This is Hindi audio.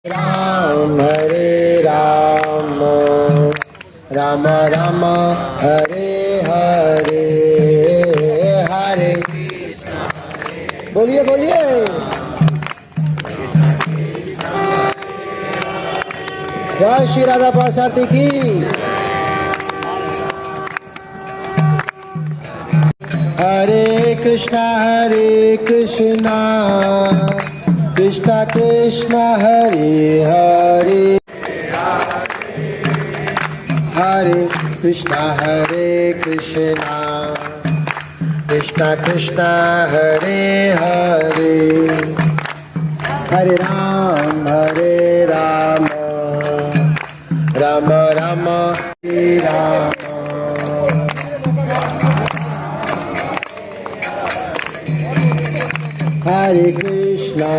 राम हरे राम राम राम हरे हरे हरे बोलिए बोलिए जय श्री राधा पासार्थी की। हरे कृष्णा कृष्णा कृष्णा हरे हरे हरे कृष्णा कृष्णा कृष्णा हरे हरे हरे राम राम राम हरे राम। हरे कृष्णा